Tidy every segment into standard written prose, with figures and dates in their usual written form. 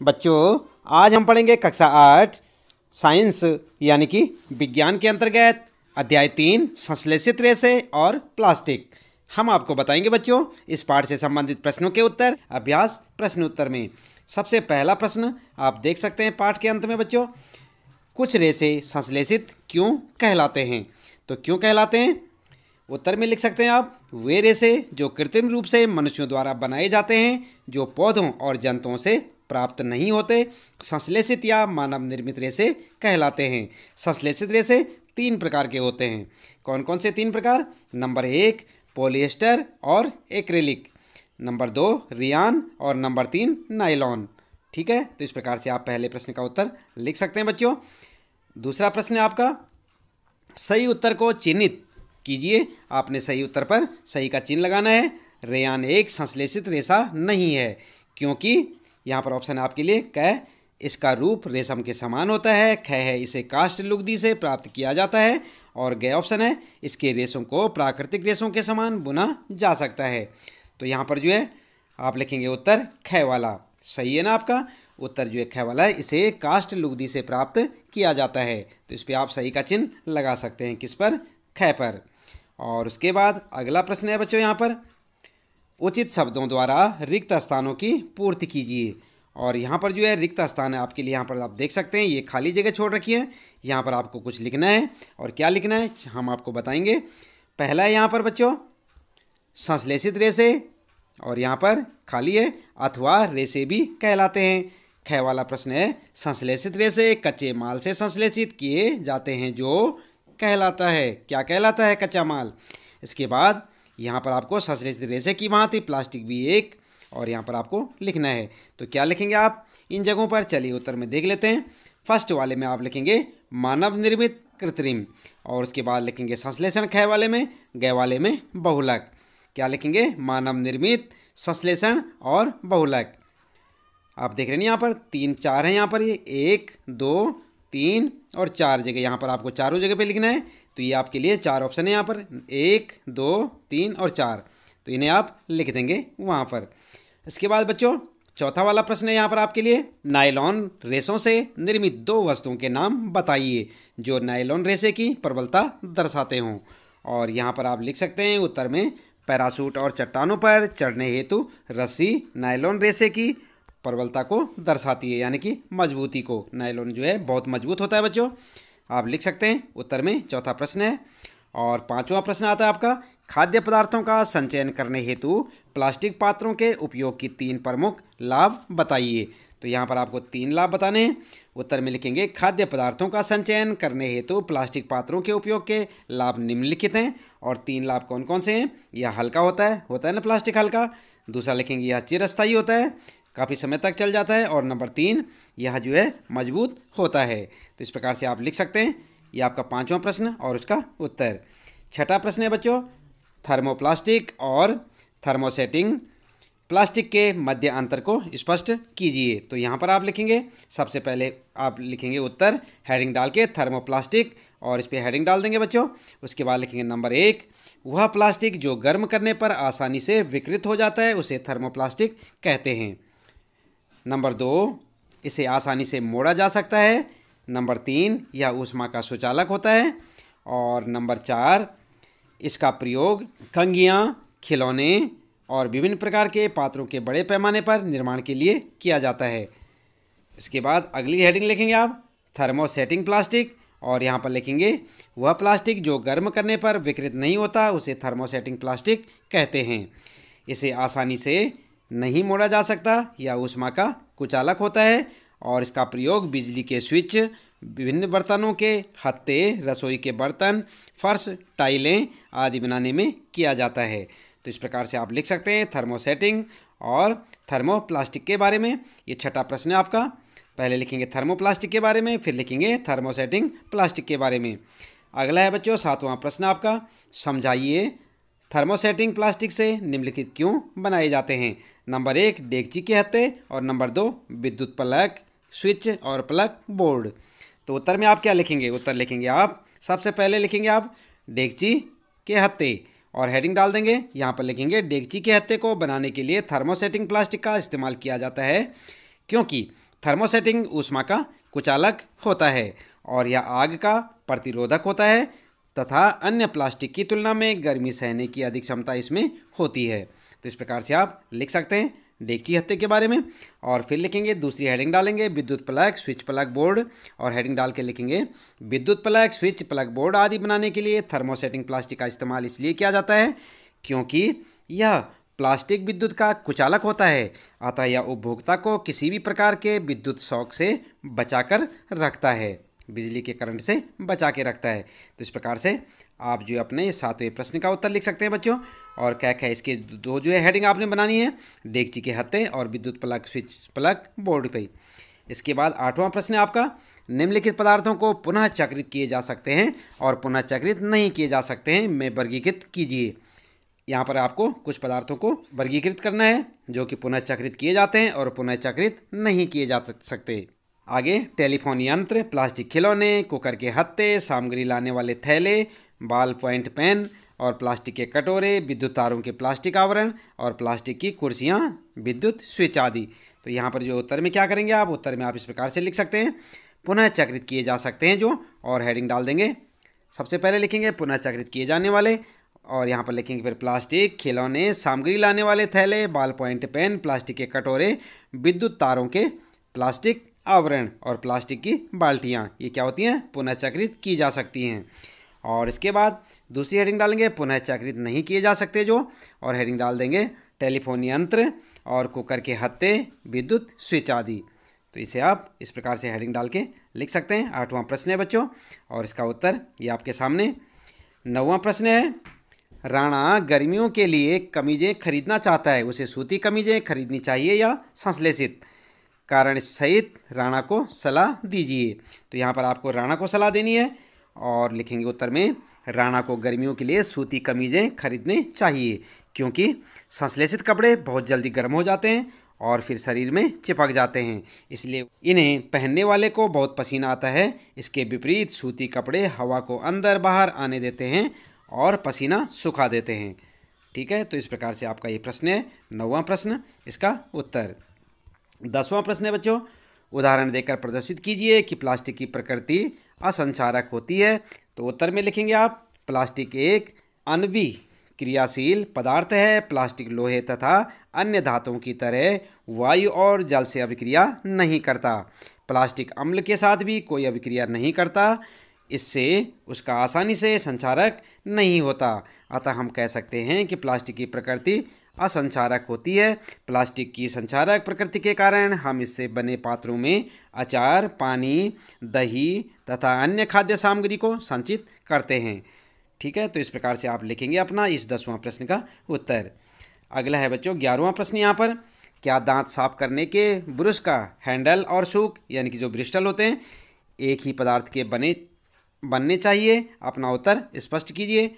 बच्चों, आज हम पढ़ेंगे कक्षा 8 साइंस यानी कि विज्ञान के अंतर्गत अध्याय 3 संश्लेषित रेशे और प्लास्टिक। हम आपको बताएंगे बच्चों इस पाठ से संबंधित प्रश्नों के उत्तर अभ्यास प्रश्न उत्तर में। सबसे पहला प्रश्न आप देख सकते हैं पाठ के अंत में बच्चों, कुछ रेशे संश्लेषित क्यों कहलाते हैं। तो क्यों कहलाते हैं, उत्तर में लिख सकते हैं आप, वे रेशे जो कृत्रिम रूप से मनुष्यों द्वारा बनाए जाते हैं, जो पौधों और जंतुओं से प्राप्त नहीं होते, संश्लेषित या मानव निर्मित रेशे कहलाते हैं। संश्लेषित रेशे 3 प्रकार के होते हैं। कौन कौन से 3 प्रकार? नंबर 1 पॉलिएस्टर और एक्रिलिक, नंबर 2 रियान और नंबर 3 नायलॉन। ठीक है, तो इस प्रकार से आप पहले प्रश्न का उत्तर लिख सकते हैं बच्चों। दूसरा प्रश्न है आपका, सही उत्तर को चिन्हित कीजिए। आपने सही उत्तर पर सही का चिन्ह लगाना है। रेयान एक संश्लेषित रेशा नहीं है, क्योंकि यहाँ पर ऑप्शन है आपके लिए क, इसका रूप रेशम के समान होता है। ख है, इसे काष्ठ लुगदी से प्राप्त किया जाता है। और ग ऑप्शन है, इसके रेशों को प्राकृतिक रेशों के समान बुना जा सकता है। तो यहाँ पर जो है आप लिखेंगे उत्तर ख वाला। सही है ना आपका उत्तर जो है ख वाला है, इसे काष्ठ लुगदी से प्राप्त किया जाता है। तो इस पर आप सही का चिन्ह लगा सकते हैं, किस पर? ख पर। और उसके बाद अगला प्रश्न है बच्चों, यहाँ पर उचित शब्दों द्वारा रिक्त स्थानों की पूर्ति कीजिए। और यहाँ पर जो है रिक्त स्थान है आपके लिए, यहाँ पर आप देख सकते हैं ये खाली जगह छोड़ रखी है। यहाँ पर आपको कुछ लिखना है, और क्या लिखना है हम आपको बताएंगे। पहला है यहाँ पर बच्चों संश्लेषित रेशे, और यहाँ पर खाली है अथवा रेशे भी कहलाते हैं। ख वाला प्रश्न है, संश्लेषित रेशे कच्चे माल से संश्लेषित किए जाते हैं, जो कहलाता है, क्या कहलाता है? कच्चा माल। इसके बाद यहाँ पर आपको संश्लेषित रेशे की भांति प्लास्टिक भी एक, और यहाँ पर आपको लिखना है। तो क्या लिखेंगे आप इन जगहों पर? चलिए उत्तर में देख लेते हैं। फर्स्ट वाले में आप लिखेंगे मानव निर्मित कृत्रिम, और उसके बाद लिखेंगे संश्लेषण ख वाले में, ग वाले में बहुलक। क्या लिखेंगे? मानव निर्मित, संश्लेषण और बहुलक। आप देख रहे हैं यहाँ पर 3 4 है, यहाँ पर ये 1 2 3 और 4 जगह, यहाँ पर आपको चारों जगह पे लिखना है। तो ये आपके लिए 4 ऑप्शन है यहाँ पर, 1 2 3 और 4। तो इन्हें आप लिख देंगे वहाँ पर। इसके बाद बच्चों चौथा वाला प्रश्न है यहाँ पर आपके लिए, नायलॉन रेशों से निर्मित 2 वस्तुओं के नाम बताइए जो नायलॉन रेशे की प्रबलता दर्शाते हों। और यहाँ पर आप लिख सकते हैं उत्तर में, पैराशूट और चट्टानों पर चढ़ने हेतु रस्सी नायलॉन रेशे की प्रबलता को दर्शाती है, यानी कि मजबूती को। नायलॉन जो है बहुत मजबूत होता है बच्चों, आप लिख सकते हैं उत्तर में। चौथा प्रश्न है। और 5वां प्रश्न आता है आपका, खाद्य पदार्थों का संचयन करने हेतु प्लास्टिक पात्रों के उपयोग की 3 प्रमुख लाभ बताइए। तो यहाँ पर आपको 3 लाभ बताने हैं। उत्तर में लिखेंगे, खाद्य पदार्थों का संचयन करने हेतु प्लास्टिक पात्रों के उपयोग के लाभ निम्नलिखित हैं। और 3 लाभ कौन कौन से हैं? यह हल्का होता है ना प्लास्टिक हल्का। दूसरा लिखेंगे यह चिरस्थायी होता है, काफ़ी समय तक चल जाता है। और नंबर 3 यह जो है मजबूत होता है। तो इस प्रकार से आप लिख सकते हैं। ये आपका 5वां प्रश्न और उसका उत्तर। छठा प्रश्न है बच्चों, थर्मोप्लास्टिक और थर्मोसेटिंग प्लास्टिक के मध्य अंतर को स्पष्ट कीजिए। तो यहाँ पर आप लिखेंगे, सबसे पहले आप लिखेंगे उत्तर हेडिंग डाल के थर्मोप्लास्टिक, और इस पर हेडिंग डाल देंगे बच्चों। उसके बाद लिखेंगे नंबर 1, वह प्लास्टिक जो गर्म करने पर आसानी से विकृत हो जाता है उसे थर्मोप्लास्टिक कहते हैं। नंबर 2, इसे आसानी से मोड़ा जा सकता है। नंबर 3, यह ऊष्मा का सुचालक होता है। और नंबर 4, इसका प्रयोग कंघियाँ, खिलौने और विभिन्न प्रकार के पात्रों के बड़े पैमाने पर निर्माण के लिए किया जाता है। इसके बाद अगली हेडिंग लिखेंगे आप थर्मोसेटिंग प्लास्टिक, और यहाँ पर लिखेंगे वह प्लास्टिक जो गर्म करने पर विकृत नहीं होता उसे थर्मोसेटिंग प्लास्टिक कहते हैं। इसे आसानी से नहीं मोड़ा जा सकता, या ऊष्मा का कुचालक होता है। और इसका प्रयोग बिजली के स्विच, विभिन्न बर्तनों के हत्थे, रसोई के बर्तन, फर्श, टाइलें आदि बनाने में किया जाता है। तो इस प्रकार से आप लिख सकते हैं थर्मोसेटिंग और थर्मोप्लास्टिक के बारे में। ये छठा प्रश्न है आपका। पहले लिखेंगे थर्मोप्लास्टिक के बारे में, फिर लिखेंगे थर्मोसेटिंग प्लास्टिक के बारे में। अगला है बच्चों 7वां प्रश्न आपका, समझाइए थर्मोसेटिंग प्लास्टिक से निम्नलिखित क्यों बनाए जाते हैं। नंबर 1 डेगची के हत्थे, और नंबर 2 विद्युत प्लग, स्विच और प्लग बोर्ड। तो उत्तर में आप क्या लिखेंगे? उत्तर लिखेंगे आप, सबसे पहले लिखेंगे आप डेगची के हत्थे, और हेडिंग डाल देंगे। यहाँ पर लिखेंगे डेगची के हत्थे को बनाने के लिए थर्मोसेटिंग प्लास्टिक का इस्तेमाल किया जाता है, क्योंकि थर्मोसेटिंग ऊष्मा का कुचालक होता है और यह आग का प्रतिरोधक होता है तथा अन्य प्लास्टिक की तुलना में गर्मी सहने की अधिक क्षमता इसमें होती है। तो इस प्रकार से आप लिख सकते हैं डेगची हत्थे के बारे में। और फिर लिखेंगे, दूसरी हेडिंग डालेंगे विद्युत प्लग, स्विच प्लग बोर्ड, और हेडिंग डाल के लिखेंगे विद्युत प्लग, स्विच प्लग बोर्ड आदि बनाने के लिए थर्मोसेटिंग प्लास्टिक का इस्तेमाल इसलिए किया जाता है क्योंकि यह प्लास्टिक विद्युत का कुचालक होता है, अतः यह उपभोक्ता को किसी भी प्रकार के विद्युत शॉक से बचाकर रखता है, बिजली के करंट से बचा के रखता है। तो इस प्रकार से आप जो अपने 7वें प्रश्न का उत्तर लिख सकते हैं बच्चों। और क्या क्या इसके दो जो है हेडिंग आपने बनानी है, डेगची के हत्थे और विद्युत प्लग, स्विच प्लग बोर्ड पे। इसके बाद 8वां प्रश्न है आपका, निम्नलिखित पदार्थों को पुनः चक्रित किए जा सकते हैं और पुनः चक्रित नहीं किए जा सकते हैं, में वर्गीकृत कीजिए। यहाँ पर आपको कुछ पदार्थों को वर्गीकृत करना है जो कि पुनः चक्रित किए जाते हैं और पुनः चक्रित नहीं किए जा सकते। आगे टेलीफोन यंत्र, प्लास्टिक खिलौने, कुकर के हत्थे, सामग्री लाने वाले थैले, बॉल पॉइंट पेन और प्लास्टिक के कटोरे, विद्युत तारों के प्लास्टिक आवरण और प्लास्टिक की कुर्सियाँ, विद्युत स्विच आदि। तो यहाँ पर जो उत्तर में क्या करेंगे आप, उत्तर में आप इस प्रकार से लिख सकते हैं, पुनः चक्रित किए जा सकते हैं जो, और हेडिंग डाल देंगे। सबसे पहले लिखेंगे पुनः चक्रित किए जाने वाले, और यहाँ पर लिखेंगे फिर प्लास्टिक खिलौने, सामग्री लाने वाले थैले, बॉल पॉइंट पेन, प्लास्टिक के कटोरे, विद्युत तारों के प्लास्टिक आवरण और प्लास्टिक की बाल्टियाँ, ये क्या होती हैं, पुनः चक्रित की जा सकती हैं। और इसके बाद दूसरी हेडिंग डालेंगे पुनः चक्रित नहीं किए जा सकते जो, और हेडिंग डाल देंगे टेलीफोन यंत्र और कुकर के हत्थे, विद्युत स्विच आदि। तो इसे आप इस प्रकार से हेडिंग डाल के लिख सकते हैं। 8वां प्रश्न है बच्चों और इसका उत्तर ये आपके सामने। 9वां प्रश्न है, राणा गर्मियों के लिए कमीजें खरीदना चाहता है, उसे सूती कमीजें खरीदनी चाहिए या संश्लेषित, कारण सहित राणा को सलाह दीजिए। तो यहाँ पर आपको राणा को सलाह देनी है और लिखेंगे उत्तर में, राणा को गर्मियों के लिए सूती कमीजें खरीदने चाहिए क्योंकि संश्लेषित कपड़े बहुत जल्दी गर्म हो जाते हैं और फिर शरीर में चिपक जाते हैं, इसलिए इन्हें पहनने वाले को बहुत पसीना आता है। इसके विपरीत सूती कपड़े हवा को अंदर बाहर आने देते हैं और पसीना सुखा देते हैं। ठीक है, तो इस प्रकार से आपका ये प्रश्न है 9वां प्रश्न, इसका उत्तर। 10वां प्रश्न है बच्चों, उदाहरण देकर प्रदर्शित कीजिए कि प्लास्टिक की प्रकृति असंचारक होती है। तो उत्तर में लिखेंगे आप, प्लास्टिक एक अनभिक्रियाशील पदार्थ है। प्लास्टिक लोहे तथा अन्य धातुओं की तरह वायु और जल से अभिक्रिया नहीं करता। प्लास्टिक अम्ल के साथ भी कोई अभिक्रिया नहीं करता, इससे उसका आसानी से संचारक नहीं होता। अतः हम कह सकते हैं कि प्लास्टिक की प्रकृति असंचारक होती है। प्लास्टिक की संचारक प्रकृति के कारण हम इससे बने पात्रों में अचार, पानी, दही तथा अन्य खाद्य सामग्री को संचित करते हैं। ठीक है, तो इस प्रकार से आप लिखेंगे अपना इस 10वां प्रश्न का उत्तर। अगला है बच्चों 11वां प्रश्न। यहाँ पर, क्या दांत साफ करने के ब्रश का हैंडल और सूक यानी कि जो ब्रिस्टल होते हैं एक ही पदार्थ के बनने चाहिए? अपना उत्तर स्पष्ट कीजिए।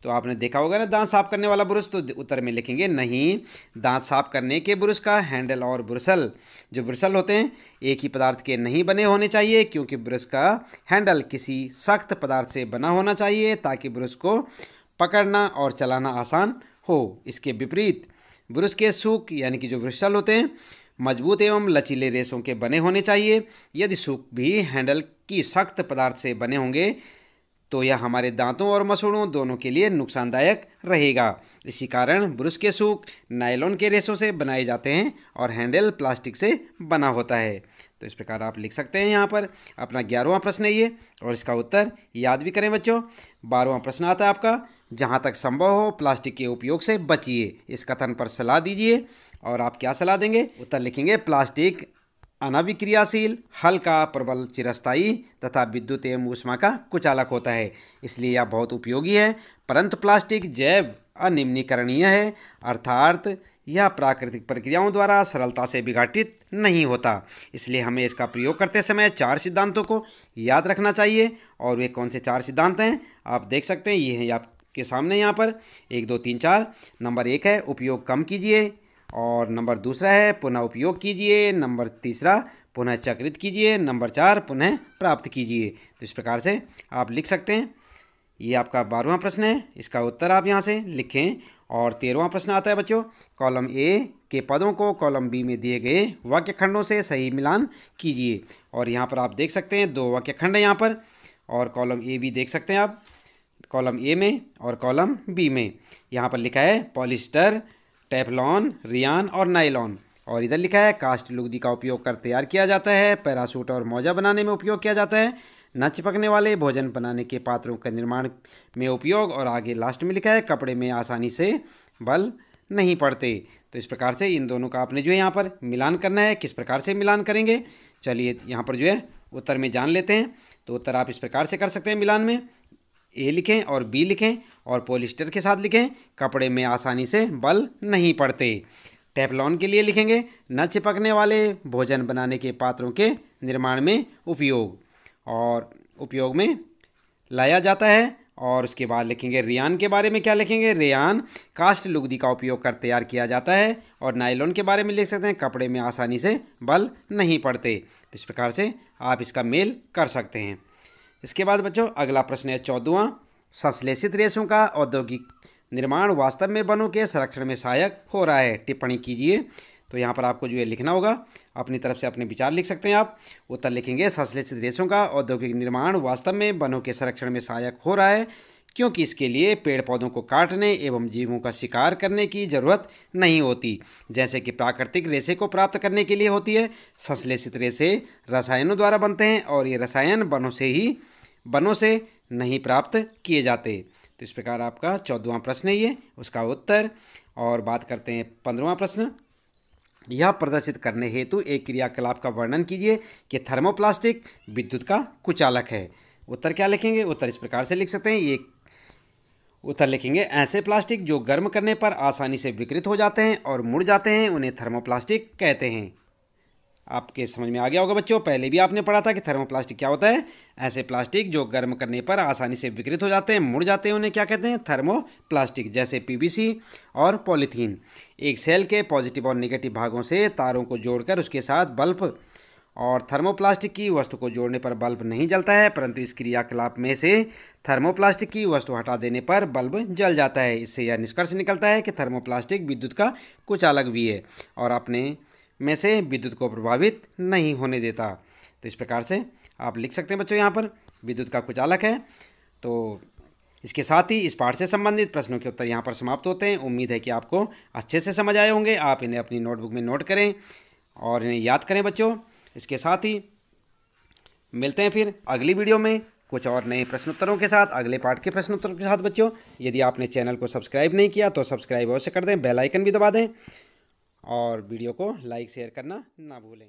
तो आपने देखा होगा ना दांत साफ करने वाला ब्रश, तो उत्तर में लिखेंगे नहीं, दांत साफ करने के ब्रश का हैंडल और ब्रिसल, जो ब्रिसल होते हैं एक ही पदार्थ के नहीं बने होने चाहिए क्योंकि ब्रश का हैंडल किसी सख्त पदार्थ से बना होना चाहिए ताकि ब्रश को पकड़ना और चलाना आसान हो। इसके विपरीत ब्रश के सूक यानी कि जो ब्रिसल होते हैं मजबूत एवं लचीले रेशों के बने होने चाहिए। यदि सूक भी हैंडल की सख्त पदार्थ से बने होंगे तो यह हमारे दांतों और मसूड़ों दोनों के लिए नुकसानदायक रहेगा। इसी कारण ब्रश के सूक नायलॉन के रेशों से बनाए जाते हैं और हैंडल प्लास्टिक से बना होता है। तो इस प्रकार आप लिख सकते हैं यहाँ पर अपना 11वां प्रश्न है ये, और इसका उत्तर याद भी करें बच्चों। 12वां प्रश्न आता है आपका, जहाँ तक संभव हो प्लास्टिक के उपयोग से बचिए, इस कथन पर सलाह दीजिए। और आप क्या सलाह देंगे? उत्तर लिखेंगे, प्लास्टिक अनभिक्रियाशील, हल्का, प्रबल, चिरस्थायी तथा विद्युत एवं ऊष्मा का कुचालक होता है, इसलिए यह बहुत उपयोगी है। परंतु प्लास्टिक जैव अनिम्नीकरणीय है, अर्थात यह प्राकृतिक प्रक्रियाओं द्वारा सरलता से विघटित नहीं होता। इसलिए हमें इसका प्रयोग करते समय 4 सिद्धांतों को याद रखना चाहिए। और वे कौन से 4 सिद्धांत हैं आप देख सकते हैं, ये हैं आपके सामने यहाँ पर 1 2 3 4। नंबर 1 है उपयोग कम कीजिए, और नंबर 2 है पुनः उपयोग कीजिए, नंबर 3 पुनः चक्रित कीजिए, नंबर 4 पुनः प्राप्त कीजिए। तो इस प्रकार से आप लिख सकते हैं। ये आपका 12वां प्रश्न है, इसका उत्तर आप यहाँ से लिखें। और 13वां प्रश्न आता है बच्चों, कॉलम ए के पदों को कॉलम बी में दिए गए वाक्य खंडों से सही मिलान कीजिए। और यहाँ पर आप देख सकते हैं 2 वाक्य खंड है यहाँ पर, और कॉलम ए भी देख सकते हैं आप, कॉलम ए में और कॉलम बी में। यहाँ पर लिखा है पॉलिस्टर, टेफलॉन, रियान और नायलॉन, और इधर लिखा है कास्ट लुगदी का उपयोग कर तैयार किया जाता है, पैरासूट और मोजा बनाने में उपयोग किया जाता है, न चिपकने वाले भोजन बनाने के पात्रों का निर्माण में उपयोग, और आगे लास्ट में लिखा है कपड़े में आसानी से बल नहीं पड़ते। तो इस प्रकार से इन दोनों का आपने जो है यहाँ पर मिलान करना है। किस प्रकार से मिलान करेंगे, चलिए यहाँ पर जो है उत्तर में जान लेते हैं। तो उत्तर आप इस प्रकार से कर सकते हैं मिलान में, ए लिखें और बी लिखें और पॉलिस्टर के साथ लिखें कपड़े में आसानी से बल नहीं पड़ते। टेफलॉन के लिए लिखेंगे न चिपकने वाले भोजन बनाने के पात्रों के निर्माण में उपयोग और उपयोग में लाया जाता है। और उसके बाद लिखेंगे रियान के बारे में क्या लिखेंगे, रेयान कास्ट लुगदी का उपयोग कर तैयार किया जाता है। और नायलॉन के बारे में लिख सकते हैं कपड़े में आसानी से बल नहीं पड़ते। तो इस प्रकार से आप इसका मेल कर सकते हैं। इसके बाद बच्चों अगला प्रश्न है 14वां, संश्लेषित रेशों का औद्योगिक निर्माण वास्तव में वनों के संरक्षण में सहायक हो रहा है, टिप्पणी कीजिए। तो यहाँ पर आपको जो है लिखना होगा, अपनी तरफ से अपने विचार लिख सकते हैं आप। उत्तर लिखेंगे संश्लेषित रेशों का औद्योगिक निर्माण वास्तव में वनों के संरक्षण में सहायक हो रहा है, क्योंकि इसके लिए पेड़ पौधों को काटने एवं जीवों का शिकार करने की जरूरत नहीं होती, जैसे कि प्राकृतिक रेशे को प्राप्त करने के लिए होती है। संश्लेषित रेशे रसायनों द्वारा बनते हैं और ये रसायन वनों से नहीं प्राप्त किए जाते। तो इस प्रकार आपका 14वां प्रश्न है ये, उसका उत्तर। और बात करते हैं 15वां प्रश्न, यह प्रदर्शित करने हेतु एक क्रियाकलाप का वर्णन कीजिए कि थर्मोप्लास्टिक विद्युत का कुचालक है। उत्तर क्या लिखेंगे, उत्तर इस प्रकार से लिख सकते हैं, ये उत्तर लिखेंगे ऐसे प्लास्टिक जो गर्म करने पर आसानी से विकृत हो जाते हैं और मुड़ जाते हैं उन्हें थर्मोप्लास्टिक कहते हैं। आपके समझ में आ गया होगा बच्चों, पहले भी आपने पढ़ा था कि थर्मोप्लास्टिक क्या होता है। ऐसे प्लास्टिक जो गर्म करने पर आसानी से विकृत हो जाते हैं, मुड़ जाते हैं, उन्हें क्या कहते हैं, थर्मोप्लास्टिक। जैसे पीवीसी और पॉलीथीन। एक सेल के पॉजिटिव और नेगेटिव भागों से तारों को जोड़कर उसके साथ बल्ब और थर्मोप्लास्टिक की वस्तु को जोड़ने पर बल्ब नहीं जलता है, परंतु इस क्रियाकलाप में से थर्मोप्लास्टिक की वस्तु हटा देने पर बल्ब जल जाता है। इससे यह निष्कर्ष निकलता है कि थर्मोप्लास्टिक विद्युत का कुचालक भी है और अपने में से विद्युत को प्रभावित नहीं होने देता। तो इस प्रकार से आप लिख सकते हैं बच्चों, यहाँ पर विद्युत का कुचालक है। तो इसके साथ ही इस पाठ से संबंधित प्रश्नों के उत्तर यहाँ पर समाप्त होते हैं। उम्मीद है कि आपको अच्छे से समझ आए होंगे। आप इन्हें अपनी नोटबुक में नोट करें और इन्हें याद करें बच्चों। इसके साथ ही मिलते हैं फिर अगली वीडियो में कुछ और नए प्रश्नोत्तरों के साथ, अगले पाठ के प्रश्नोत्तरों के साथ बच्चों। यदि आपने चैनल को सब्सक्राइब नहीं किया तो सब्सक्राइब अवश्य कर दें, बेल आइकन भी दबा दें और वीडियो को लाइक शेयर करना ना भूलें।